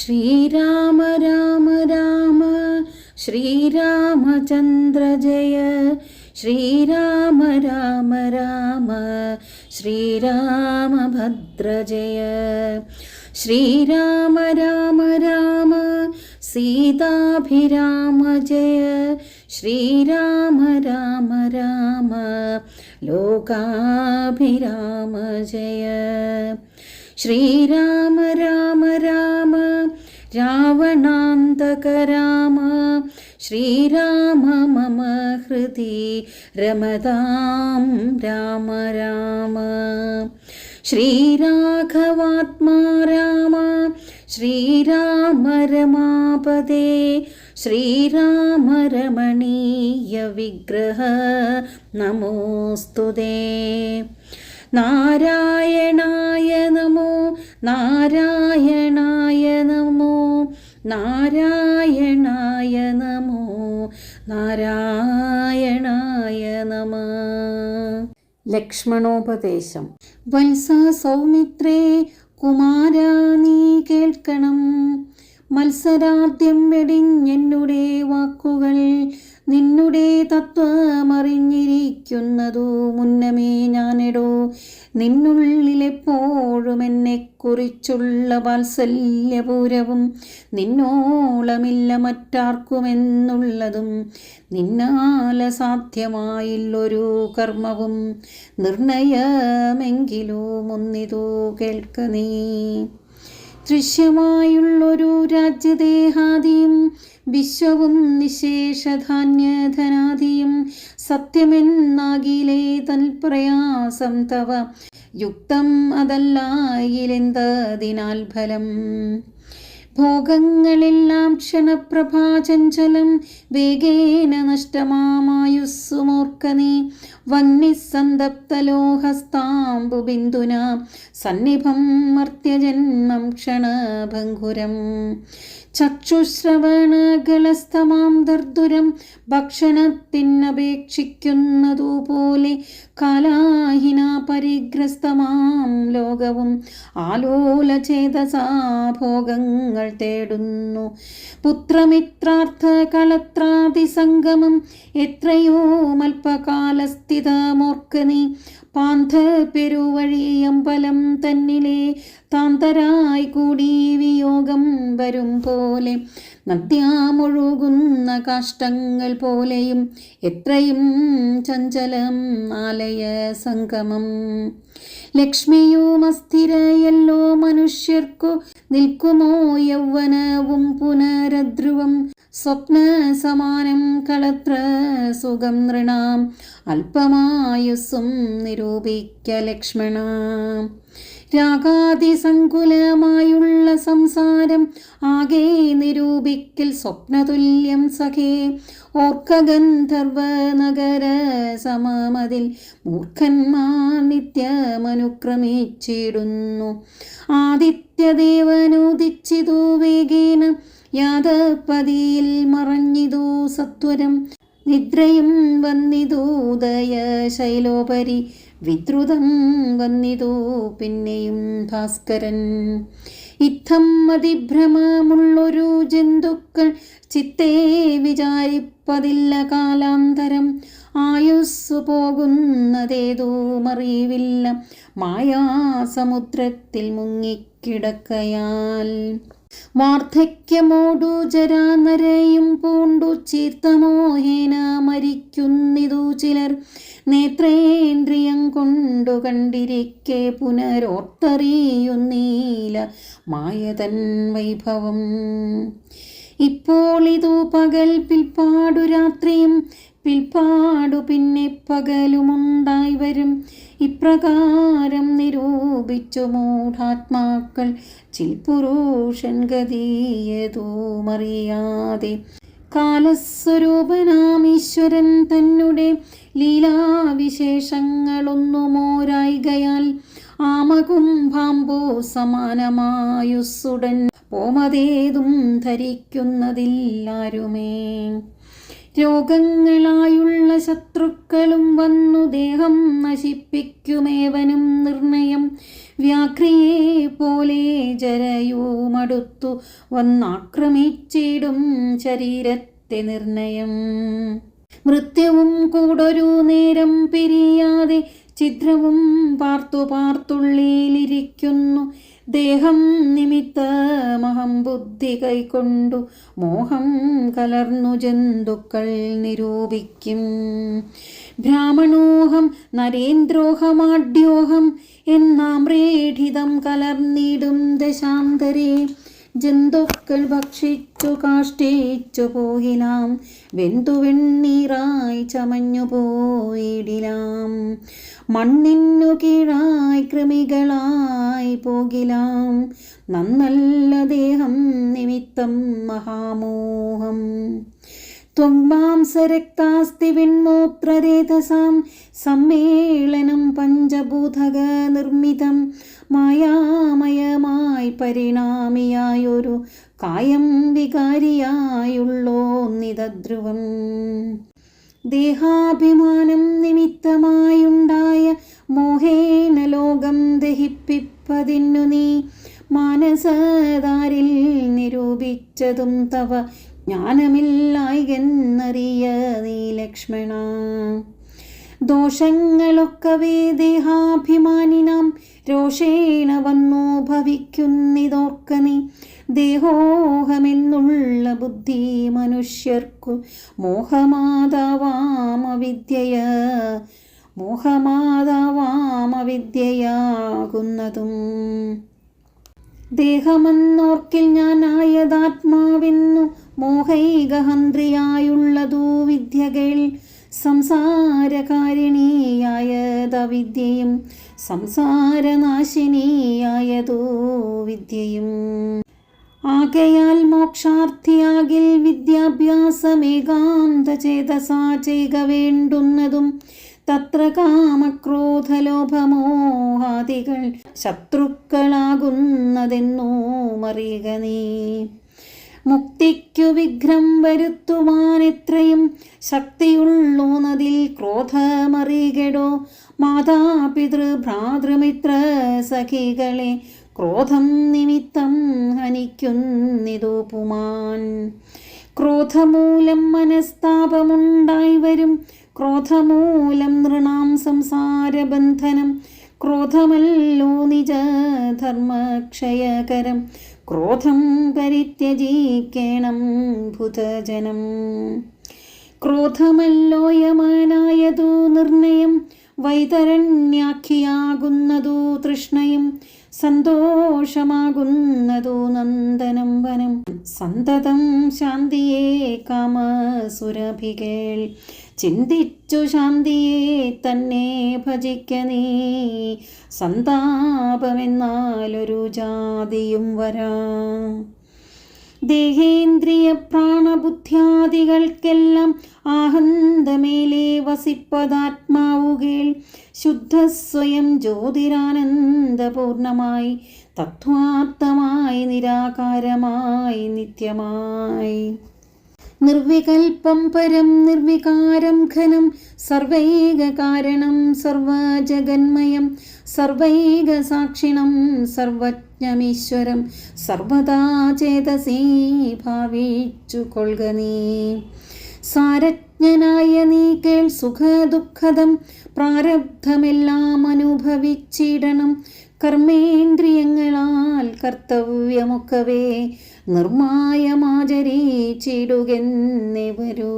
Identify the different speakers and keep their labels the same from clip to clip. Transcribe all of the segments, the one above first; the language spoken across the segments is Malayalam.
Speaker 1: ശ്രീരാമ രാമ രാമ ശ്രീരാമചന്ദ്ര ജയ. ശ്രീരാമ രാമ രാമ ശ്രീരാമഭദ്ര ജയ. ശ്രീരാമ രാമ രാമ സീതാഭിരാമ ജയ. ശ്രീരാമ രാമ രാമ ലോകാഭിരാമ ജയ. ശ്രീരാമ രാമ രാമ രാവണാന്തക രാമ. ശ്രീരാമ മമ ഹൃദി രമതാം രാമ രാമ. ശ്രീരാഘവാത്മാ രാമ. ശ്രീരാമ രമാപദേ. ശ്രീരാമ രമണീയ വിഗ്രഹ നമോസ്തുതേ. നാരായണായ നമോ നാരായണായ നമോ നാരായണായ നമോ നാരായണായ നമഃ. ലക്ഷ്മണോപദേശം. വത്സ സൗമിത്രേ കുമാര നീ കേൾക്കണം. മത്സരാദ്യം വെടിഞ്ഞെന്നുടെ വാക്കുകൾ. നിന്നുടെ തത്വമറിഞ്ഞിരിക്കുന്നതു മുന്നമേ ഞാനെടോ. നിന്നുള്ളിലെപ്പോഴും എന്നെക്കുറിച്ചുള്ള വാത്സല്യപൂരവും നിന്നോളമില്ല മറ്റാർക്കുമെന്നുള്ളതും. നിന്നാല സാധ്യമായില്ലൊരു കർമ്മവും നിർണയമെങ്കിലും ഒന്നിതു കേൾക്ക നീ. ദൃശ്യമായുള്ളൊരു രാജ്യദേഹാദിയും വിശ്വവും നിശേഷധാന്യധനാദിയും സത്യമെന്നാകിലേ തൽപ്രയാസം തവ. യുക്തം അതല്ലായിലെന്തതിനാൽ ഫലം. ഭോഗങ്ങളെല്ലാം ക്ഷണപ്രഭാചഞ്ചലം. വേഗേന നഷ്ടമായുസ്സുമോർക്ക നീ. വഹ്നിസന്തപ്തലോഹസ്താംബുബിന്ദുന സന്നിഭം മർത്യജന്മം ക്ഷണഭംഗുരം. ചക്ഷുശ്രവണഗളസ്തമാം ദർദുരം ഭക്ഷണത്തിനപേക്ഷിക്കുന്നതുപോലെ കാലാഹിന പരിഗ്രസ്തമാം ലോകവും ആലോലചേതസാ ഭോഗങ്ങൾ തേടുന്നു. പുത്രമിത്രാർത്ഥ കളത്രാദിസംഗമം എത്രയോ മൽപകാലസ്ഥിതമോർക്ക നീ. പാന്ഥ പെരുവഴിയമ്പലം തന്നിലെ താന്തരായി കൂടി വിയോഗം വരും പോലെ നദ്യാമൊഴുകുന്ന കാഷ്ടങ്ങൾ പോലെയും എത്രയും ചഞ്ചലം ആലയ സംഗമം. ലക്ഷ്മിയും അസ്ഥിരയല്ലോ മനുഷ്യർക്കു. നിൽക്കുമോ യൗവനവും പുനരധ്രുവം. സ്വപ്ന സമാനം കളത്ര സുഖം നൃണാം. അല്പമായുസ്സും നിരൂപിക്ക ലക്ഷ്മണ. രാഗാതിസങ്കുലമായുള്ള സംസാരം ആകെ നിരൂപിക്കൽ സ്വപ്നതുല്യം സഖേ. ഓർക്ക ഗന്ധർവ നഗര സമമതിൽ മൂർഖന്മാർ നിത്യമനുക്രമിച്ചിടുന്നു. ആദിത്യദേവനുദിച്ചിതു വേഗേന. യാദപതിയിൽ മറഞ്ഞിതു സത്വരം. നിദ്രയും വന്നിതൂദയ ശൈലോപരി. വിദ്രുതം വന്നിതു പിന്നെയും ഭാസ്കരൻ. ഇത്തം അതിഭ്രമമുള്ളൊരു ജന്തുക്കൾ ചിത്തേ വിചാരിപ്പതില്ല കാലാന്തരം. ആയുസ്സു പോകുന്നതേതുമറിവില്ല മായാസമുദ്രത്തിൽ മുങ്ങിക്കിടക്കയാൽ. വാർദ്ധക്യമോടു ജരാനരയും പൂണ്ടു ചീർത്തമോഹേന മരിക്കുന്നിതു ചിലർ. നേത്രേന്ദ്രിയം കൊണ്ടു കണ്ടിരിക്കെ പുനരോർത്തറിയുന്നീല മായതൻ വൈഭവം. ഇപ്പോൾ ഇതു പകൽ, പിൽപ്പാടു രാത്രിയും, പിൽപ്പാടു പിന്നെ പകലുമുണ്ടായി വരും. ഇപ്രകാരം നിരൂപിച്ചു മൂഢാത്മാക്കൾ ചിൽപുരുഷൻ ഗതിയതുമറിയാതെ. കാലസ്വരൂപനാം ഈശ്വരൻ തന്നെ ലീലാവിശേഷങ്ങളൊന്നുമോരായികയാൽ ആമകുംഭാംബോ സമാനമായുസ്സുടൻ പോമതേതും ധരിക്കുന്നതില്ലാരുമേ. രോഗങ്ങളായുള്ള ശത്രുക്കളും വന്നു ദേഹം നശിപ്പിക്കുമേവനും നിർണയം. വ്യാഘ്രിയെ പോലെ ജരയുമടുത്തു വന്നാക്രമിച്ചിടും ശരീരത്തെ നിർണയം. മൃത്യുവും കൂടൊരു നേരം പിരിയാതെ ഛിദ്രവും പാർത്തു പാർത്തുള്ളിലിരിക്കുന്നു. ദേഹം നിമിത്തമഹം ബുദ്ധി കൈക്കൊണ്ടു മോഹം കലർന്നു ജന്തുക്കൾ നിരൂപിക്കും. ബ്രാഹ്മണോഹം നരേന്ദ്രോഹമാഢ്യോഹം എന്നാമ്രേഠിതം കലർന്നിടും ദശാന്തരേ. ജന്തുക്കൾ ഭക്ഷിച്ചു കാഷ്ടിച്ചു പോയിലാം, വെന്തു വെണ്ണീറായി ചമഞ്ഞു പോയിടിലാം. മണ്ണിനു കീഴായി കൃമികളായി പോകിലാം, നന്നല്ല ദേഹം നിമിത്തം മഹാമോഹം. ത്വങ്മാംസരക്താസ്തി വിൺമൂത്രരേതസാം സമ്മേളനം പഞ്ചഭൂതക നിർമ്മിതം. മായാമയമായി പരിണാമിയായൊരു കായം വികാരിയായുള്ളോന്നിതധ്രുവം. ദേഹാഭിമാനം നിമിത്തമായുണ്ടായ മോഹേന ലോകം ദഹിപ്പിപ്പതിന്നു നീ മാനസദാരിൽ നിരൂപിച്ചതും തവ ജ്ഞാനമില്ലായികെന്നറിയ നീ ലക്ഷ്മണ. ദോഷങ്ങളൊക്കവേ ദേഹാഭിമാനിനാം രോഷേണ വന്നു ഭവിക്കുന്നിതോർക്ക നീ. ദേഹോഹമെന്നുള്ള ബുദ്ധി മനുഷ്യർക്കു മോഹമാതാവാമവിദ്യയാകുന്നതും. ദേഹമെന്നോർക്കിൽ ഞാനായതാത്മാവെന്നു മോഹൈകഹന്ത്രിയായുള്ളതു വിദ്യകൾ. സംസാരകാരിണിയായതവിദ്യയും സംസാരനാശിനിയായതോ വിദ്യയും. ആകയാൽ മോക്ഷാർത്ഥിയാകിൽ വിദ്യാഭ്യാസമേകാന്തചേതസാ ചെയ്ക വേണ്ടുന്നതും. തത്ര കാമക്രോധലോഭമോഹാദികൾ ശത്രുക്കളാകുന്നതെന്നോ മറിയുക നീ. മുക്തിക്കു വിഘ്നം വരുത്തുവാനെത്രയും ശക്തിയുള്ളൂന്നതിൽ ക്രോധമറികെടോ. മാതാപിതൃ ഭ്രാതൃമിത്ര സഖികളെ ക്രോധം നിമിത്തം ഹനിക്കുന്നിതു പുമാൻ. ക്രോധമൂലം മനസ്താപമുണ്ടായി വരും, ക്രോധമൂലം നൃണാം സംസാരബന്ധനം. ക്രോധമല്ലോ നിജധർമ്മക്ഷയകരം, ക്രോധം പരിത്യജിക്കണം ഭുതജനം. ക്രോധമല്ലോ യമനായതു നിർണയം, വൈതരണ്യാഖിയാകുന്നതു തൃഷ്ണയും. സന്തോഷമാകുന്നതു നന്ദനം വനം, സന്തതം ശാന്തിയെ കാമസുരഭികൾ. ചിന്തിച്ചു ശാന്തിയെ തന്നെ ഭജിക്ക നീ, സന്താപമെന്നാലൊരു ജാതിയും വരാ. ദേഹേന്ദ്രിയ പ്രാണബുദ്ധ്യാദികൾക്കെല്ലാം ആഹന്തമേലെ വസിപ്പതാത്മാവുകേൾ. ശുദ്ധസ്വയം ജ്യോതിരാനന്ദപൂർണമായി തത്വാർത്ഥമായി നിരാകാരമായി നിത്യമായി. നിർവികൽപ്പം പരം നിർവികാരം ഘനം, സർവൈകകാരണം സർവജഗന്മയം. സർവൈകസാക്ഷിണം സർവജ്ഞമീശ്വരം, സർവദാ ചേതസീ ഭാവിച്ചു കൊള്ളുക നീ. സാരജ്ഞനായ നീ കേൾ സുഖദുഃഖദം, പ്രാരബ്ധമെല്ലാം അനുഭവിച്ചിടണം. കർമ്മേന്ദ്രിയങ്ങളാൽ കർത്തവ്യമൊക്കവേ നിർമായമാചരിച്ചിടുകെന്നേ വരൂ.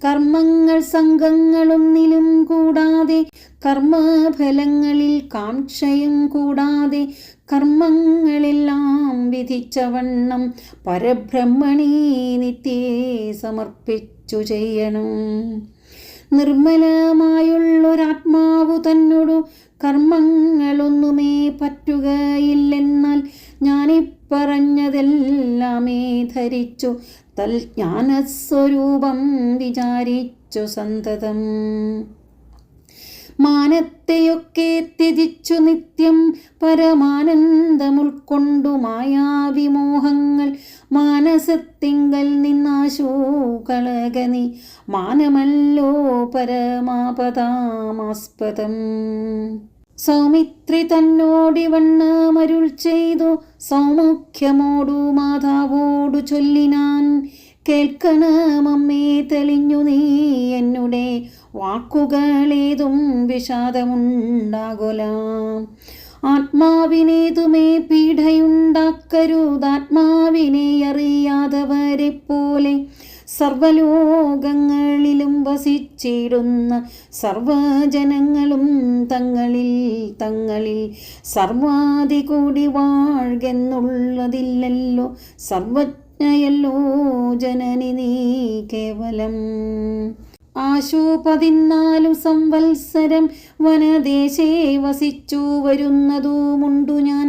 Speaker 1: കർമ്മങ്ങൾ സംഘങ്ങളൊന്നിലും കൂടാതെ, കർമ്മഫലങ്ങളിൽ കാക്ഷയും കൂടാതെ, കർമ്മങ്ങളെല്ലാം വിധിച്ചവണ്ണം പരബ്രഹ്മണി നിത്യേ സമർപ്പിച്ചു ചെയ്യണം. നിർമ്മലമായുള്ളൊരാത്മാവു തന്നോടു കർമ്മങ്ങളൊന്നുമേ പറ്റുകയില്ലെന്നാൽ ഞാനിപ്പറഞ്ഞതെല്ലാമേ ധരിച്ചു തൽ ജ്ഞാനസ്വരൂപം വിചാരിച്ചു സന്തതം. മാനത്തെയൊക്കെ ത്യജിച്ചു നിത്യം പരമാനന്ദമുൾക്കൊണ്ടു മായാവിമോഹങ്ങൾ മാനസ മാനസത്തിങ്കൽ നിന്നാശോ കളകനി മാനമല്ലോ പരമാപദാമാസ്പദം. സൗമിത്രി തന്നോടിവണ്ണമരുൾ ചെയ്തു സൗമുഖ്യമോടു മാതാവോടു ചൊല്ലിനാൻ. കേൾക്കണമമ്മേ തെളിഞ്ഞു നീ എന്നുടെ വാക്കുകളേതും വിഷാദമുണ്ടാകൊല. ആത്മാവിനേതുമേ പീഡയുണ്ടാക്കരുതാത്മാവിനെ അറിയാതവരെ പോലെ സർവലോകങ്ങളിലും വസിച്ചിടുന്ന സർവജനങ്ങളും തങ്ങളിൽ സർവാദി കൂടി വാഴ്കെന്നുള്ളതില്ലല്ലോ. സർവജ്ഞയല്ലോ ജനനി നീ കേവലം. ആശു 14 സംവത്സരം വനദേശേ വസിച്ചു വരുന്നതുമുണ്ടു ഞാൻ.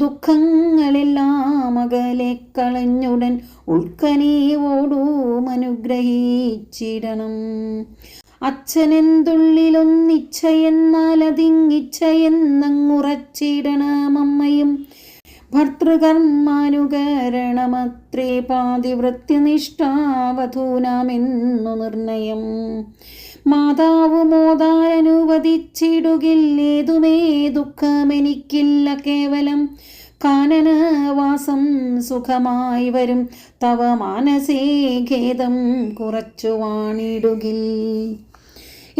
Speaker 1: ദുഃഖങ്ങളെല്ലാം അകലെ കളഞ്ഞുടൻ ഉൾക്കനിയോടും അനുഗ്രഹിച്ചിടണം. അച്ഛനെന്തുള്ളിലൊന്നിച്ഛയെന്നാൽ അതിങ്ങിച്ഛയെന്നങ്ങുറച്ചിടണമമ്മയും. ഭർതൃകർമാനുകരണമത്രേ പാതിവൃത്യനിഷ്ഠാവധൂനാമെന്നു നിർണയം. മാതാവ് മോദാനുവദിച്ചിടുകില്ലേതുമേ ദുഃഖമെനിക്കില്ല കേവലം. കാനനവാസം സുഖമായി വരും തവ മാനസേ ഖേദം കുറച്ചു വാണിടുകിൽ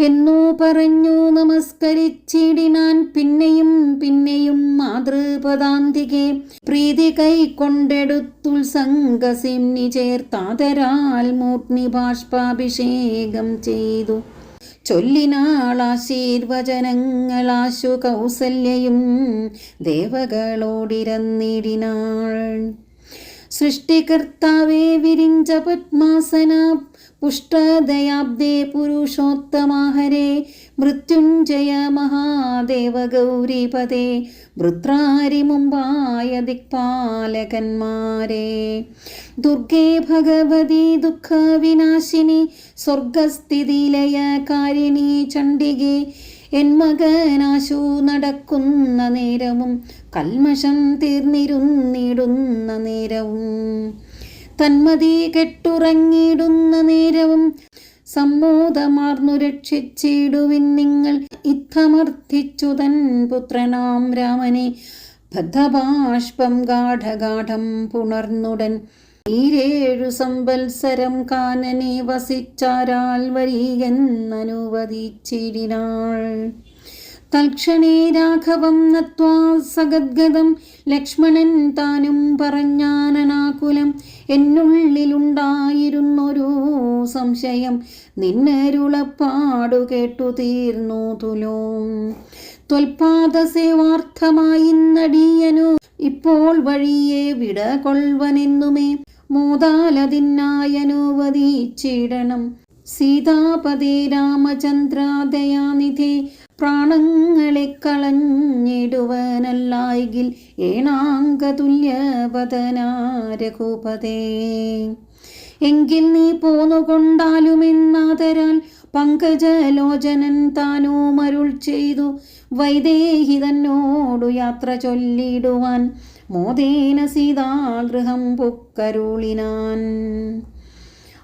Speaker 1: എന്നു പറഞ്ഞു നമസ്കരിച്ചിടിനാൻ. പിന്നെയും മാതൃപദാന്തികെ പ്രീതി കൈക്കൊണ്ടെടുത്തുത്സംഗസിംനി ചേർത്താതരാൽ മൂർത്തി ബാഷ്പാഭിഷേകം ചെയ്തു. ചൊല്ലിനാളാശീർവചനങ്ങളാശു കൗസല്യയും ദേവകളോടിരന്നിടിനാൾ. സൃഷ്ടികർത്താവേ വിരിഞ്ച പത്മാസന പുഷ്ടദയാബ്ദേ പുരുഷോത്തമാഹരേ മൃത്യുഞ്ജയ മഹാദേവ ഗൗരീപദേ വൃത്രാരി മുമ്പായ ദിക്പാലകന്മാരെ. ദുർഗേ ഭഗവതി ദുഃഖവിനാശിനി സ്വർഗസ്ഥിതിലയകാരിണി ചണ്ഡികേ എൻ മകനാശു നടക്കുന്ന നേരവും കൽമഷം തീർന്നിരുന്നിടുന്ന നേരവും തന്മതി കെട്ടുറങ്ങിടുന്ന നേരവും സമ്മോദമാർന്നു രക്ഷിച്ചിടുവിൻ നിങ്ങൾ. ഇത്തമർത്ഥിച്ചു തൻ പുത്രനാം രാമനെ ബദ്ധബാഷ്പം ഗാഠഗാഠം പുണർന്നുടൻ 7 സംവത്സരം കാനനെ വസിച്ചാരാൽ വരികെന്നനുവദിച്ചിടിനാൾ. തൽക്ഷണേ രാഘവം നത്വാ സഗദ്ഗദം ലക്ഷ്മണൻ താനും പറഞ്ഞാനനാകുലം. എന്നുള്ളിലുണ്ടായിരുന്നൊരു സംശയം നിന്നരുളപ്പാടു കേട്ടു തീർന്നു തുലോം. ത്വൽപാദസേവാർത്ഥമായി നടിയനു ഇപ്പോൾ വഴിയെ വിട കൊൾവനെന്നുമേ മോദാലതിനായനുവദിച്ചിടണം. സീതാപദേ രാമചന്ദ്രാദയാനിധേ പ്രാണങ്ങളെ കളഞ്ഞിടുവനല്ലായെങ്കിൽ ഏണാംഗതുല്യവദനാ രഘുപതേ. എങ്കിൽ നീ പോന്നുകൊണ്ടാലുമെന്നാതരാൽ പങ്കജലോചനൻ താനും അരുൾ ചെയ്തു. വൈദേഹി തന്നോടു യാത്ര ചൊല്ലിടുവാൻ മോദേന സീതാഗൃഹം പൊക്കരുളിനാൻ.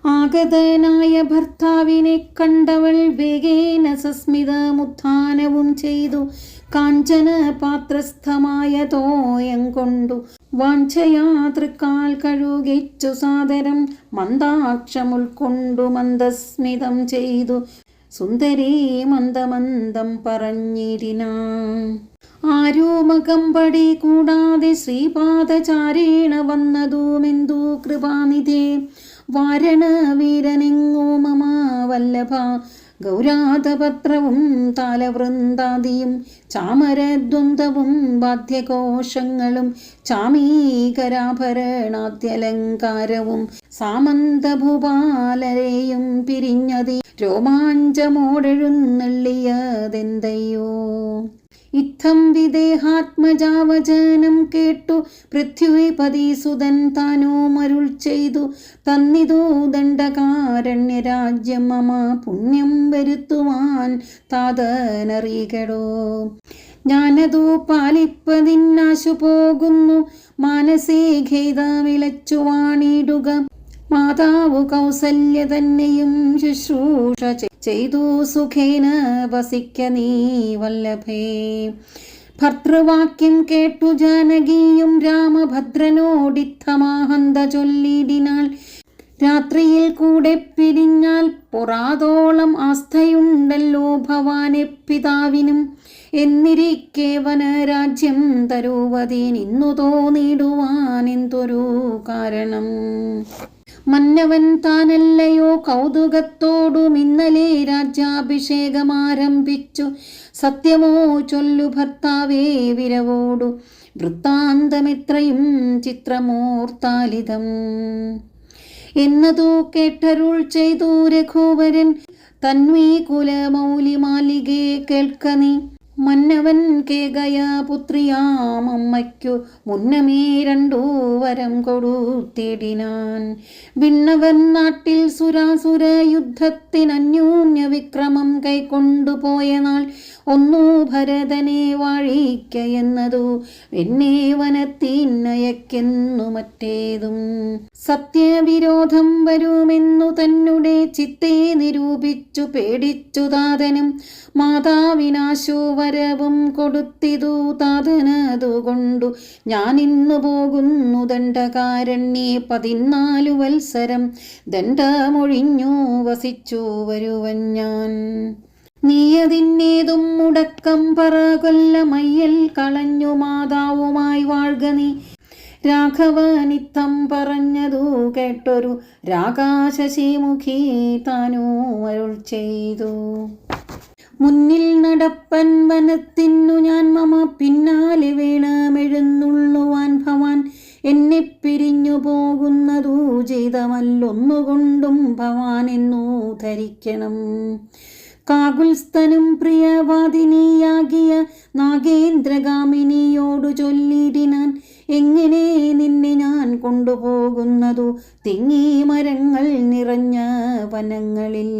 Speaker 1: ആഗതനായ ഭർത്താവിനെ കണ്ടവൾ വേഗേന സസ്മിതമുത്ഥാനവും ചെയ്തു. കാഞ്ചന പാത്രസ്ഥമായ തോയം കൊണ്ടു വാഞ്ചയാതൃക്കാൽ കഴുകിച്ചു സാദരം മന്ദാക്ഷമുൾക്കൊണ്ടു മന്ദസ്മിതം ചെയ്തു. സുന്ദരീ മന്ദമന്ദം പറഞ്ഞിരിനാൻ. ആരോമകമ്പടി കൂടാതെ ശ്രീപാദചാരേണ വന്നതുമെന്തു കൃപാനിധേ. വാരണ വീരനെങ്ങോ മമ വല്ലഭ ഗൗരാതപത്രവും താലവൃന്ദാദിയും ചാമരദ്വന്ദ്വവും വാദ്യഘോഷങ്ങളും ചാമീകരാഭരണാദ്യലങ്കാരവും സാമന്തഭൂപാലരെയും പിരിഞ്ഞതി രോമാഞ്ചമോടെഴുന്നള്ളിയതെന്തയ്യോ. ഇത്തം വിദേഹാത്മജാവചനം കേട്ടു പൃഥ്വിപതിസുതൻ താനും അരുൾ ചെയ്തു. തന്നിതു ദണ്ഡകാരണ്യരാജ്യം മമ പുണ്യം വരുത്തുവാൻ താതനറികടോ. ഞാനതു പാലിപ്പതിന്നാശു പോകുന്നു. മാനസേ ഖേദമിളച്ചു വാണിടുക. മാതാവു കൗസല്യ തന്നെയും ശുശ്രൂഷ ചെയ്തു സുഖേന വസിക്ക നീ വല്ലഭേ. ഭർതൃവാക്യം കേട്ടു ജാനകിയും രാമഭദ്രനോടിത്തമാഹന്ത ചൊല്ലിടിനാൾ. രാത്രിയിൽ കൂടെ പിരിഞ്ഞാൽ പൊറാതോളം ആസ്ഥയുണ്ടല്ലോ ഭവാനെ പിതാവിനും. എന്നിരിക്കെ വനരാജ്യം തരുവതിനിന്നു തോന്നിടുവാനെന്തൊരു കാരണം. മന്നവൻ താനല്ലയോ കൗതുകത്തോടും ഇന്നലെ രാജ്യാഭിഷേകമാരംഭിച്ചു. സത്യമോ ചൊല്ലു ഭർത്താവേ വിരവോടു. വൃത്താന്തമെത്രയും ചിത്രമൂർത്താലിതം എന്നതു കേട്ടരുൾ ചെയ്തു രഘുവരൻ. തന്വീ കുലമൗലിമാലികേ കേൾക്ക നീ. മന്നവൻ കേകയ പുത്രിയാം അമ്മയ്ക്കു മുന്നമേ 2 വരം കൊടുത്തിടിനാൻ. വിണ്ണവൻ നാട്ടിൽ സുരാസുര യുദ്ധത്തിനന്യോന്യ വിക്രമം കൈക്കൊണ്ടുപോയ നാൾ ഒന്നു ഭരതനെ വാഴിക്ക എന്നതു എന്നെ വനത്തിനയക്കെന്നു മറ്റേതും. സത്യവിരോധം വരുമെന്നു തന്നെ ചിത്തെ നിരൂപിച്ചു പേടിച്ചു താതനും. മാതാവിനാശു വരവും കൊടുത്തിതു താതനതുകൊണ്ടു ഞാനിന്നു പോകുന്നു ദണ്ഡകാരണ്യേ. 14 വത്സരം ദണ്ഡമൊഴിഞ്ഞു വസിച്ചു വരുവൻ ഞാൻ. നീയതിന്നേതും മുടക്കം പറകൊല്ല മയ്യൽ കളഞ്ഞു മാതാവുമായി വാഴ്ക നീ. രാഘവനിത്തം പറഞ്ഞതു കേട്ടൊരു രാകാശശിമുഖി താനു അരുൾ ചെയ്തു. മുന്നിൽ നടപ്പൻ വനത്തിന്നു ഞാൻ മമ പിന്നാലെ വേണമെഴുന്നുള്ളുവാൻ ഭവാൻ. എന്നെ പിരിഞ്ഞു പോകുന്നതു ചെയ്തമല്ലൊന്നുകൊണ്ടും ഭവാൻ എന്നു ധരിക്കണം. കാകുൽസ്ഥനും പ്രിയവാദിനിയാകിയ നാഗേന്ദ്രഗാമിനിയോടു ചൊല്ലിടിനാൻ. എങ്ങനെ നിന്നെ ഞാൻ കൊണ്ടുപോകുന്നതു തിങ്ങി മരങ്ങൾ നിറഞ്ഞ വനങ്ങളിൽ.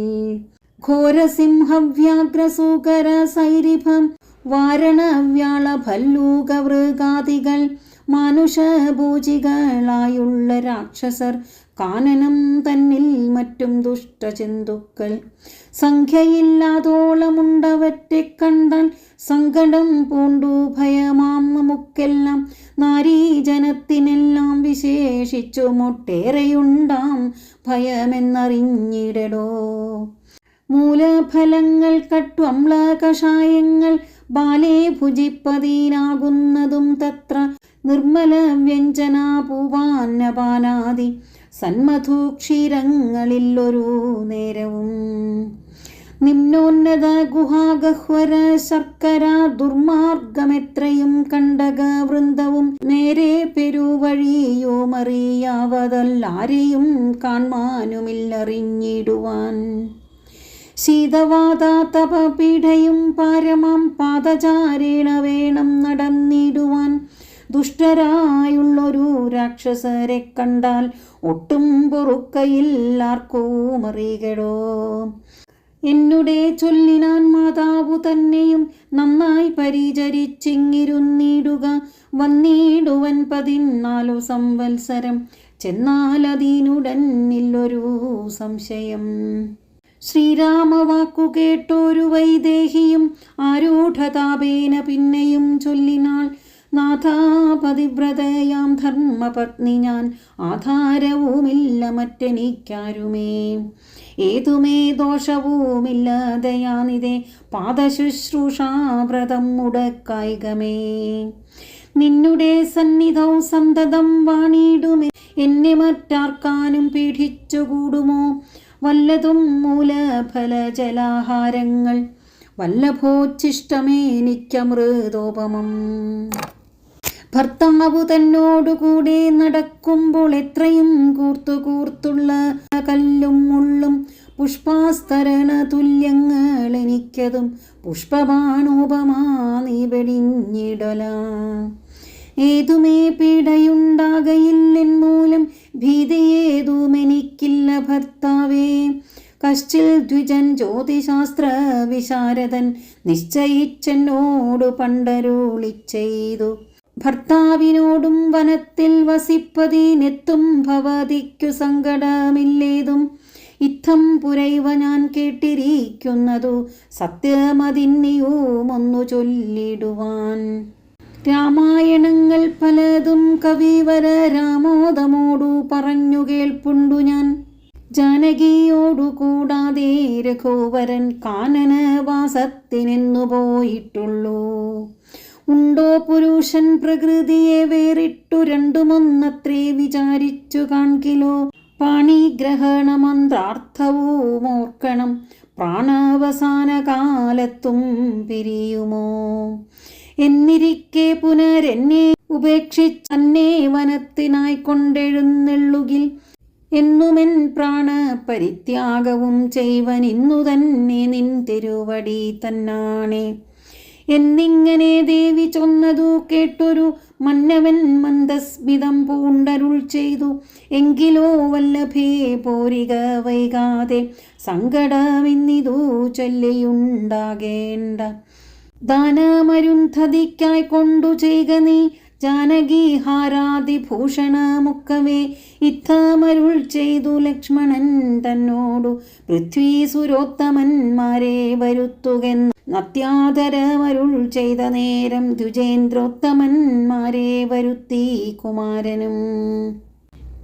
Speaker 1: ഘോരസിംഹവ്യാഘ്രസൂകര സൈരിഭം വാരണവ്യാള ഭല്ലൂകവൃഗാദികൾ മാനുഷഭൂജികളായുള്ള രാക്ഷസർ കാനനം തന്നിൽ മറ്റും ദുഷ്ടജന്തുക്കൾ സംഖ്യയില്ലാതോളമുണ്ടവറ്റെ കണ്ടാൽ സങ്കടം പൂണ്ടു ഭയമാം നമുക്കെല്ലാം. നാരീജനത്തിനെല്ലാം വിശേഷിച്ചു മൊട്ടേറെയുണ്ടാം ഭയമെന്നറിഞ്ഞിടടോ. മൂലഫലങ്ങൾ കട്ടു അമ്ല കഷായങ്ങൾ ബാലേ ഭുജിപ്പതീനാകുന്നതും തത്ര. നിർമ്മല വ്യഞ്ജന പൂവാന്നപാനാദി സന്മധുക്ഷീരങ്ങളിലൊരു നേരവും. നിമ്നോന്നത ഗുഹാഗഹ്വര ശർക്കര ദുർമാർഗമെത്രയും കണ്ടകവൃന്ദവും. നേരെ പെരുവഴിയോ മറിയാവതല്ലാരെയും കാൺമാനുമില്ലറിഞ്ഞിടുവാൻ. ശീതവാതാതപപീഠയും പാരമാം പാദചാരേണ വേണം നടന്നിടുവാൻ. ദുഷ്ടരായുള്ളൊരു രാക്ഷസരെ കണ്ടാൽ ഒട്ടും പൊറുക്കയില്ലാർക്കും അറിയടോ. എന്നുടെ ചൊല്ലിനാൻ മാതാവു തന്നെയും നന്നായി പരിചരിച്ചിങ്ങിരുന്നിടുക. വന്നിടുവൻ 14 സംവത്സരം ചെന്നാലതിനുടനില്ലൊരു സംശയം. ശ്രീരാമവാക്കു കേട്ടൊരു വൈദേഹിയും ആരൂഢതാപേന പിന്നെയും ചൊല്ലിനാൾ. നാഥാ പതിവ്രതയാം ധർമ്മപത്നി ഞാൻ, ആധാരവുമില്ല മറ്റെനിക്കാരുമേ. ഏതുമേ ദോഷവുമില്ല ദയാനിതേ, പാദശുശ്രൂഷാവ്രതം മുടക്കായികമേ. നിന്നുടെ സന്നിധൗ സന്തതം വാണിടുമേ, എന്നെ മറ്റാർക്കാനും പീഡിച്ചുകൂടുമോ. വല്ലതും മൂലഫലജലാഹാരങ്ങൾ വല്ലഭോച്ഛിഷ്ടമേനിക്കമൃതോപമം. ഭർത്താവു തന്നോടുകൂടെ നടക്കുമ്പോൾ എത്രയും കൂർത്തുള്ള കല്ലും മുള്ളും പുഷ്പാസ്തരണ തുല്യങ്ങൾ എനിക്കതും പുഷ്പബാണോപമാ നീ വെടിഞ്ഞിടല. ഏതുമേ പീഡയുണ്ടാകയില്ലെൻ മൂലം ഭീതിയേതുമെനിക്കില്ല ഭർത്താവേ. കശ്ചിൽ ദ്വിജൻ ജ്യോതിശാസ്ത്ര വിശാരദൻ നിശ്ചയിച്ചെന്നോടു പണ്ടരുളി ചെയ്തു. ഭർത്താവിനോടും വനത്തിൽ വസിപ്പതിനെത്തും ഭവതിക്കു സങ്കടമില്ലേതും. ഇത്തം പുരൈവ ഞാൻ കേട്ടിരിക്കുന്നതു സത്യമതിന്നിയുമൊന്നു ചൊല്ലിടുവാൻ. രാമായണങ്ങൾ പലതും കവിവര രാമോദമോടു പറഞ്ഞു കേൾപ്പുണ്ടു ഞാൻ. ജാനകിയോടു കൂടാതെ രഘുവരൻ കാനനവാസത്തിനെന്നു പോയിട്ടുള്ളൂ. ഉണ്ടോ പുരുഷൻ പ്രകൃതിയെ വേറിട്ടു രണ്ടുമൊന്നത്രേ വിചാരിച്ചു കാൺകിലോ. പാണിഗ്രഹണമന്ത്രാർത്ഥവും ഓർക്കണം, പ്രാണാവസാന കാലത്തും പിരിയുമോ. എന്നിരിക്കെ പുനരെന്നെ ഉപേക്ഷിച്ചന്നെ വനത്തിനായി കൊണ്ടെഴുന്നെള്ളുകിൽ എന്നുമെൻ പ്രാണ പരിത്യാഗവും ചെയ്വൻ ഇന്നു തന്നെ നിൻ തിരുവടി തന്നാണേ. എന്നിങ്ങനെ ദേവി ചൊന്നതു കേട്ടൊരു മന്നവൻ മന്ദസ്മിതം പൂണ്ടരുൾ ചെയ്തു. എങ്കിലോ വല്ലഭേ പോരിക വൈകാതെ സങ്കടമിന്നിതു ചൊല്ലിയുണ്ടാകേണ്ട. ദാനമരുന്ധതിക്കായി കൊണ്ടു ചെയ്ക നീ ജാനകി ഹാരാതിഭൂഷണമുക്കവേ. ഇത്തമരുൾ ചെയ്തു ലക്ഷ്മണൻ തന്നോടു പൃഥ്വീസുരോത്തമന്മാരെ വരുത്തുകെന്ന് അത്യാദരമരുൾ ചെയ്ത നേരം ദ്വിജേന്ദ്രോത്തമന്മാരെ വരുത്തി കുമാരനും.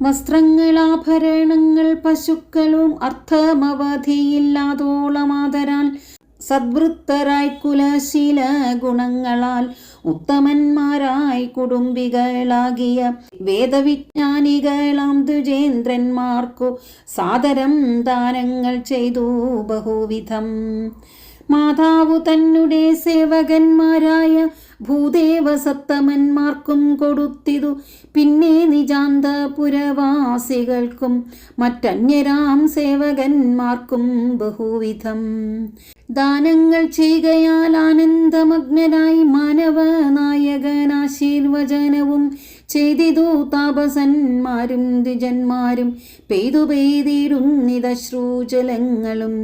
Speaker 1: വസ്ത്രങ്ങളാഭരണങ്ങൾ പശുക്കളും അർത്ഥമവധിയില്ലാതോളമാതരാൽ സദ്വൃത്തരായി കുലശീല ഗുണങ്ങളാൽ ഉത്തമന്മാരായി കുടുംബികളാകിയ വേദവിജ്ഞാനികളാം ദ്വിജേന്ദ്രന്മാർക്കു സാദരം ദാനങ്ങൾ ചെയ്തു ബഹുവിധം. മാതാവു തന്നെ സേവകന്മാരായ ഭൂദേവസത്തമന്മാർക്കും കൊടുത്തിതു. പിന്നെ നിജാന്തപുരവാസികൾക്കും മറ്റന്യരാം സേവകന്മാർക്കും ബഹുവിധം ദാനങ്ങൾ ചെയ്യുകയാൽ ആനന്ദമഗ്നരായി മാനവനായകനാശീർവചനവും ചെയ്തിതു താപസന്മാരും ദ്വിജന്മാരും. പെയ്തു പെയ്തിടുന്നിതശ്രൂജലങ്ങളും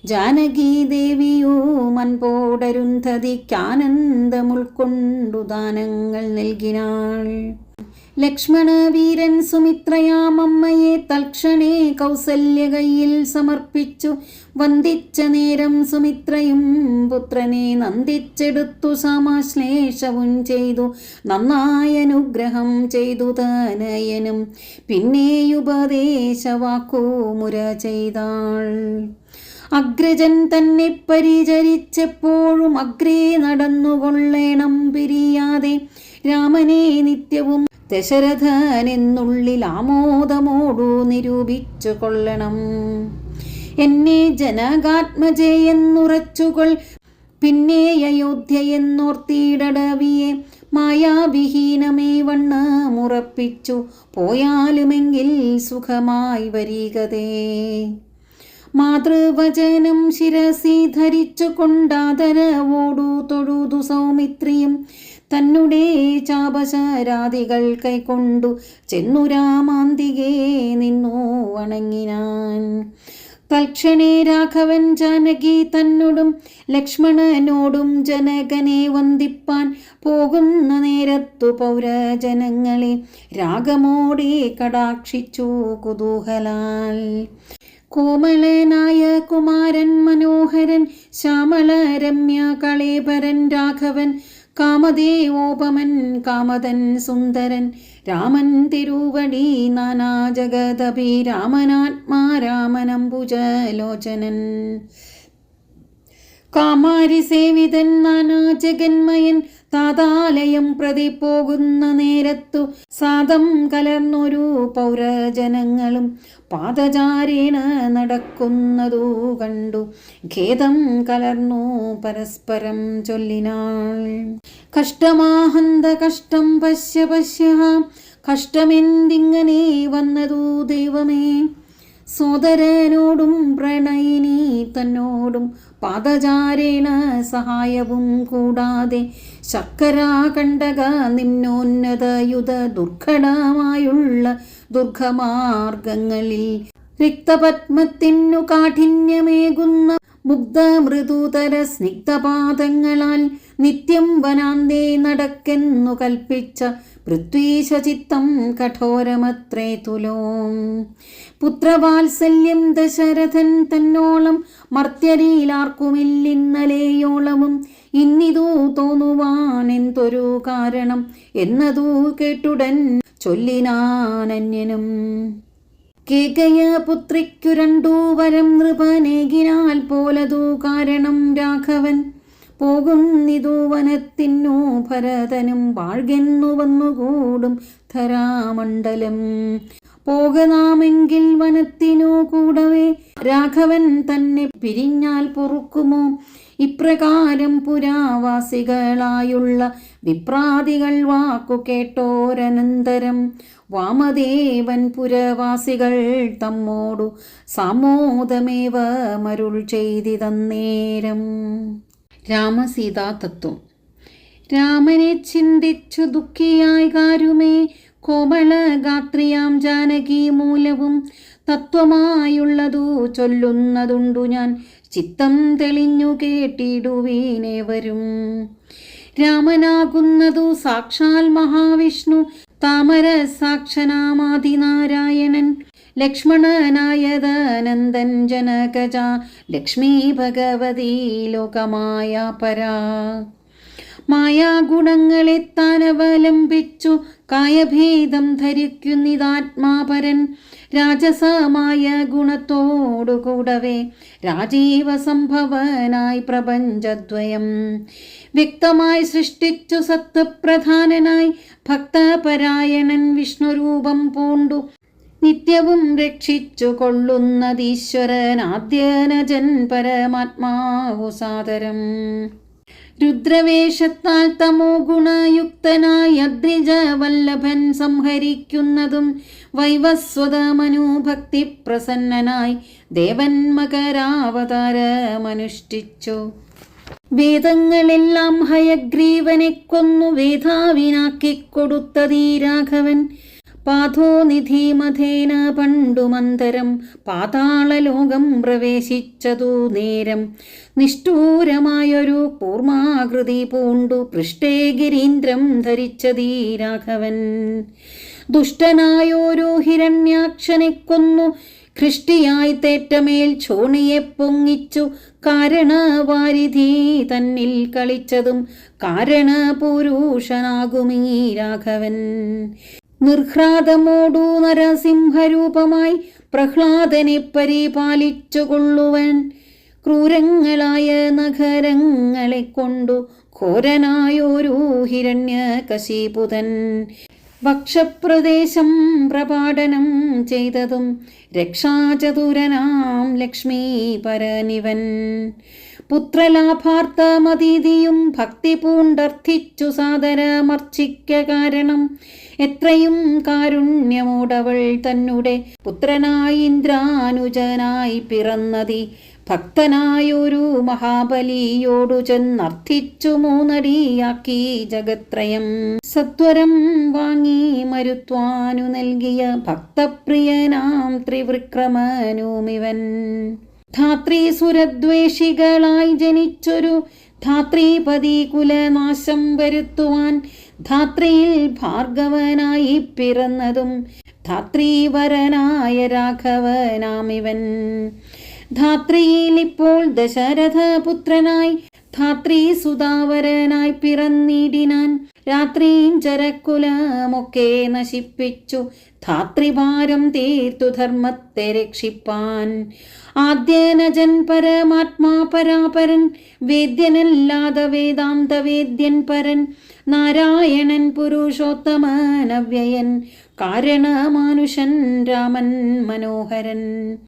Speaker 1: ജാനകി ദേവിയോ മൻപോടരുന്ധതിക്കാനന്ദമുൾക്കൊണ്ടു ദാനങ്ങൾ നൽകിനാൾ. ലക്ഷ്മണവീരൻ സുമിത്രയാമമ്മയെ തൽക്ഷണേ കൗസല്യ കയ്യിൽ സമർപ്പിച്ചു. വന്ദിച്ച നേരം സുമിത്രയും പുത്രനെ നന്ദിച്ചെടുത്തു സമാശ്ലേഷവും ചെയ്തു. നന്നായി അനുഗ്രഹം ചെയ്തു തനയനും പിന്നെയുപദേശവാക്കു മുര ചെയ്താൾ. അഗ്രജൻ തന്നെ പരിചരിച്ചെപ്പോഴും അഗ്രേ നടന്നുകൊള്ളേണം പിരിയാതെ. രാമനെ നിത്യവും ദശരഥനെന്നുള്ളിൽ ആമോദമോടു നിരൂപിച്ചു കൊള്ളണം. എന്നെ ജനകാത്മജയെന്നുറച്ചുകൊൾ പിന്നെ അയോധ്യയെന്നോർത്തിടവിയെ. മായാവിഹീനമേ വണ്ണമുറപ്പിച്ചു പോയാലുമെങ്കിൽ സുഖമായി വരികതേ. മാതൃവചനം ശിരസി ധരിച്ചു കൊണ്ടാദരവോടു തൊഴുതു സൗമിത്രിയും തന്നുടെ ചാപശരാദികൾ കൈക്കൊണ്ടു ചെന്നു രാമാന്തികേ നിന്നു വണങ്ങിനാൻ. തൽക്ഷണേ രാഘവൻ ജാനകി തന്നോടും ലക്ഷ്മണനോടും ജനകനെ വന്ദിപ്പാൻ പോകുന്ന നേരത്തു പൗരജനങ്ങളെ രാഗമോടെ കടാക്ഷിച്ചു കുതൂഹലാൽ. കോമളനായ കുമാരൻ മനോഹരൻ ശ്യാമള രമ്യ കളേബരൻ രാഘവൻ കാമദേവോപമൻ കാമതൻ സുന്ദരൻ രാമൻ തിരുവടി നാനാ ജഗദഭിരാമനാത്മാ രാമനംബുജലോചനൻ കാമാരി സേവിതൻ നാനാ ജഗന്മയൻ താതാലയം പ്രതി പോകുന്ന നേരത്തു സാദം കലർന്നൊരു പൗരജനങ്ങളും പാദചാരേണ നടക്കുന്നതു കണ്ടു ഖേദം കലർന്നു പരസ്പരം ചൊല്ലിനാൾ. കഷ്ടമാഹന്ത കഷ്ടം പശ്യ പശ്യ, കഷ്ടമെന്തിങ്ങനെ വന്നതു ദൈവമേ. സോദരനോടും പ്രണയിനി തന്നോടും പാദചാരേണ സഹായവും കൂടാതെ ശർക്കരാകണ്ടക നിമ്നോന്നത യുധ ദുർഘടമായുള്ള ദുർഘമാർഗങ്ങളിൽ രക്തപത്മത്തിനു കാഠിന്യമേകുന്ന മുഗ്ധമൃദുതര സ്നിഗ്ധപാദങ്ങളാൽ നിത്യം വനാന്തേ നടക്കെന്നു കൽപ്പിച്ച പൃഥ്വീശചിത്തം കഠോരമത്രേ തുലോം. പുത്രവാത്സല്യം ദശരഥൻ തന്നോളം മർത്യരിലാർക്കുമില്ലിന്നലെയോളവും. ഇന്നിതു തോന്നുവാൻ എന്തൊരു കാരണം എന്നതു കേട്ടുടൻ ചൊല്ലിനാനന്യനും. കേകയ പുത്രിക്കു രണ്ടു വരം നൃപനേകിനാൽ പോലതു കാരണം രാഘവൻ. പോകുന്നിതു വനത്തിനു ഭരതനും വാഴ്കെന്നു വന്നുകൂടും ധരാമണ്ഡലം. പോകനാമെങ്കിൽ വനത്തിനു കൂടവേ രാഘവൻ തന്നെ പിരിഞ്ഞാൽ പൊറുക്കുമോ? ഇപ്രകാരം പുരാവാസികളായുള്ള വിപ്രാദികൾ വാക്കു കേട്ടോരനന്തരം വാമദേവൻ പുരവാസികൾ തമ്മോടു സാമോദമേവ മരുൾ ചെയ്തിതന്നേരം. രാമസീതാതത്വം. രാമനെ ചിന്തിച്ചു ദുഃഖിയായി കാരുമേ കോമളഗാത്രിയാം ജാനകി മൂലവും തത്വമായുള്ളതു ചൊല്ലുന്നതുണ്ടു ഞാൻ. ചിത്തം തെളിഞ്ഞു കേട്ടിടുവീനേവരും. രാമനാകുന്നതു സാക്ഷാൽ മഹാവിഷ്ണു, താമര സാക്ഷനാമാദിനാരായണൻ. ലക്ഷ്മണനായതനന്ദൻ ജനകജ, ലക്ഷ്മീ ഭഗവതി ലോകമായ പരാ. മായാഗുണങ്ങളെ താനവലംബിച്ചു കായഭേദം ധരിക്കുന്നിതാത്മാപരൻ. രാജസമായ ഗുണത്തോടുകൂടവേ രാജീവ സംഭവനായി പ്രപഞ്ചദ്വയം വ്യക്തമായി സൃഷ്ടിച്ചു സത്വപ്രധാനനായി ഭക്തപരായണൻ വിഷ്ണുരൂപം പൂണ്ടു നിത്യവും രക്ഷിച്ചു കൊള്ളുന്നതീശ്വരൻ ആദ്യനജൻ പരമാത്മാവു സാദരം. രുദ്രവേഷത്താൽ തമോ ഗുണയുക്തനായി അദ്രിജ വല്ലഭൻ സംഹരിക്കുന്നതും വൈവസ്വതമനുഭക്തി പ്രസന്നനായി ദേവൻ മകരാവതാരമനുഷ്ഠിച്ചു. വേദങ്ങളെല്ലാം ഹയഗ്രീവനെ കൊന്നു വേധാവിനാക്കിക്കൊടുത്തതീ രാഘവൻ. പാഥോനിധിമഥേന പണ്ടുമന്തരം പാതാളലോകം പ്രവേശിച്ചതു നേരം. നിഷ്ഠൂരമായൊരു കൂർമാകൃതി പൂണ്ടു പൃഷ്ഠേ ഗിരീന്ദ്രം ധരിച്ചതീ രാഘവൻ. ദുഷ്ടനായോരു ഹിരണ്യാക്ഷനെ കൊന്നു ഖൃഷ്ടിയായി തേറ്റമേൽ ചോണിയെ പൊങ്ങിച്ചു. കാരണവാരിധി തന്നിൽ കളിച്ചതും കാരണപുരുഷനാകുമീ രാഘവൻ. നിർഹ്ലാദമോടു നരസിംഹരൂപമായി പ്രഹ്ലാദനെ പരിപാലിച്ചുകൊള്ളുവൻ. ക്രൂരങ്ങളായ നഖരങ്ങളെ കൊണ്ടു ഘോരനായൊരു ഹിരണ്യകശിപുതൻ. വക്ഷപ്രദേശം പ്രപാടനം ചെയ്തതും രക്ഷാചതുരനാം ലക്ഷ്മീപരനിവൻ. പുത്രലാഭാർത്ഥമതിഥിയും ഭക്തി പൂണ്ടർത്ഥിച്ചു സാദരമർച്ചിക്ക കാരണം. എത്രയും കാരുണ്യമോടവൾ തന്നെ പുത്രനായി ഇന്ദ്രാനുജനായി പിറന്നതി. ഭക്തനായൊരു മഹാബലിയോടു ചെന്നർത്ഥിച്ചു മൂന്നടിയാക്കി ജഗത്രയം. സത്വരം വാങ്ങി മരുത്വാനു നൽകിയ ഭക്തപ്രിയനാം ത്രിവിക്രമനുമിവൻ. ധാത്രീസുരദ്വേഷികളായി ജനിച്ചൊരു ധാത്രീപതി കുലനാശം വരുത്തുവാൻ ധാത്രിയിൽ ഭാർഗവനായി പിറന്നതും ധാത്രീവരനായ രാഘവനാമിവൻ. ധാത്രിയിൽ ഇപ്പോൾ ദശരഥപുത്രനായി ധാത്രീ സുതാവരനായി പിറന്നിടിനാൻ. രാത്രീഞ്ചരക്കുലമൊക്കെ നശിപ്പിച്ചു ധാത്രിഭാരം തീർത്തു ധർമ്മത്തെ രക്ഷിപ്പാൻ. ആദ്യനജൻ പരമാത്മാ പരാപരൻ, വേദ്യനല്ലാതെ വേദാന്തവേദ്യൻ പരൻ. നാരായണൻ പുരുഷോത്തമൻ അവ്യയൻ, കാരണമാനുഷൻ രാമൻ മനോഹരൻ.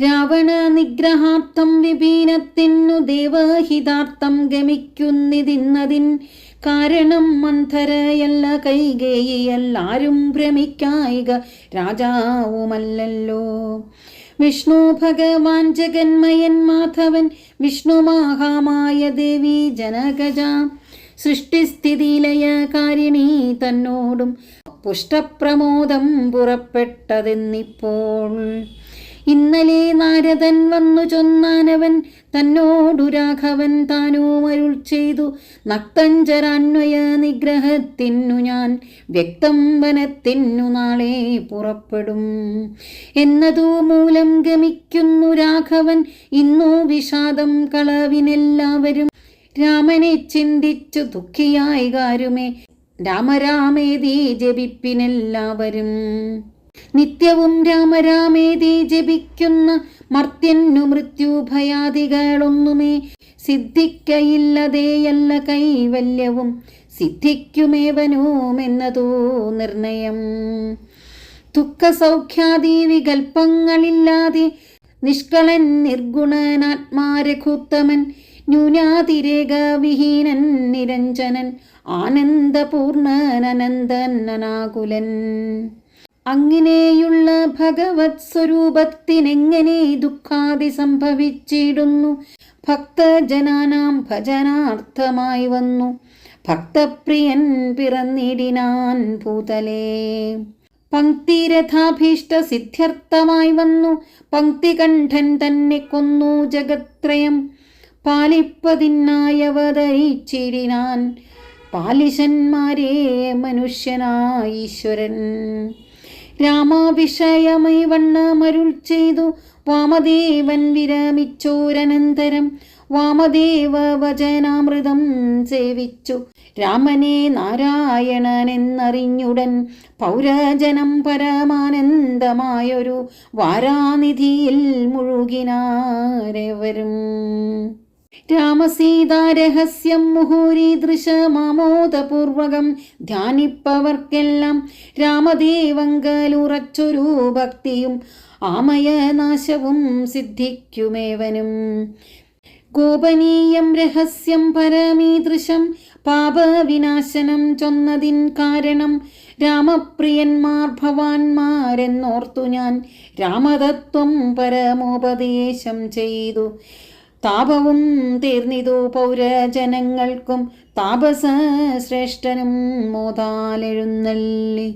Speaker 1: രാവണ നിഗ്രഹാർത്ഥം വിപീനത്തിനു ദേവഹിതാർത്ഥം ഗമിക്കുന്നിതിന്നതിൻ കാരണം മന്ധരയല്ല കൈകേയിയല്ലാരും ഭ്രമിക്കായിക രാജാവുമല്ലല്ലോ. വിഷ്ണു ഭഗവാൻ ജഗന്മയൻ മാധവൻ, വിഷ്ണു മഹാമായ ദേവി ജനകജ. സൃഷ്ടിസ്ഥിതിലയകാരിണി തന്നോടും പുഷ്ടപ്രമോദം പുറപ്പെട്ടതെന്നിപ്പോൾ. ഇന്നലെ നാരദൻ വന്നു ചൊന്നാനവൻ തന്നോടു രാഘവൻ താനും അരുൾ ചെയ്തു. നക്തഞ്ചരാന്വയ നിഗ്രഹത്തിനു ഞാൻ വ്യക്തം വനത്തിനു നാളെ പുറപ്പെടും എന്നതു മൂലം ഗമിക്കുന്നു രാഘവൻ. ഇന്നു വിഷാദം കളവിനെല്ലാവരും രാമനെ ചിന്തിച്ചു ദുഃഖിയായി കാരുമേ രാമരാമേതി ജപിപ്പിനെല്ലാവരും. നിത്യവും രാമരാമേതി ജപിക്കുന്ന മർത്യന്നു മൃത്യുഭയാദികളൊന്നുമേ സിദ്ധിക്കയില്ലതേയല്ല കൈവല്യവും സിദ്ധിക്കുമേവനുമെന്നതോ നിർണയം. ദുഃഖസൗഖ്യാദി വികൽപ്പങ്ങളില്ലാതെ നിഷ്കളൻ നിർഗുണനാത്മാരഘുത്തമൻ ന്യൂനാതിരേകവിഹീനൻ നിരഞ്ജനൻ ആനന്ദപൂർണനനന്ദനാകുലൻ. അങ്ങനെയുള്ള ഭഗവത് സ്വരൂപത്തിനെങ്ങനെ ദുഃഖാദി സംഭവിച്ചിടുന്നു? ഭക്തജനാനാം ഭജനാർത്ഥമായി വന്നു ഭക്തപ്രിയൻ പിറന്നിടിനാൻ ഭൂതലേ. പങ്ക്തിരഥാഭീഷ്ട സിദ്ധ്യർത്ഥമായി വന്നു പങ്ക്തികണ്ഠൻ തന്നെ കൊന്നു ജഗത്രയം പാലിപ്പതിനായവതരിച്ചിടിനാൻ പാലിശന്മാരെ മനുഷ്യനായീശ്വരൻ. രാമാവിഷയമായി വണ്ണമരുൾ ചെയ്തു വാമദേവൻ വിരമിച്ചോരനന്തരം വാമദേവ വചനാമൃതം സേവിച്ചു രാമനെ നാരായണനെന്നറിഞ്ഞുടൻ പൗരജനം പരമാനന്ദമായൊരു വാരാനിധിയിൽ മുഴുകിനാരവരും. രാമസീതാരഹസ്യം മുഹൂരീദൃശമാമോദപൂർവകം ധ്യാനിപ്പവർക്കെല്ലാം രാമദേവങ്കലുറച്ചൊരു ഭക്തിയും ആമയനാശവും സിദ്ധിക്കുമേവനും. ഗോപനീയം രഹസ്യം പരമീദൃശം പാപവിനാശനം ചൊന്നതിൻ കാരണം രാമപ്രിയന്മാർ ഭവാന്മാരെന്നോർത്തു ഞാൻ രാമതത്വം പരമോപദേശം ചെയ്തു. താപവും തീർന്നിതു പൗരജനങ്ങൾക്കും താപസ ശ്രേഷ്ഠനും മോദാലെഴുന്നള്ളി.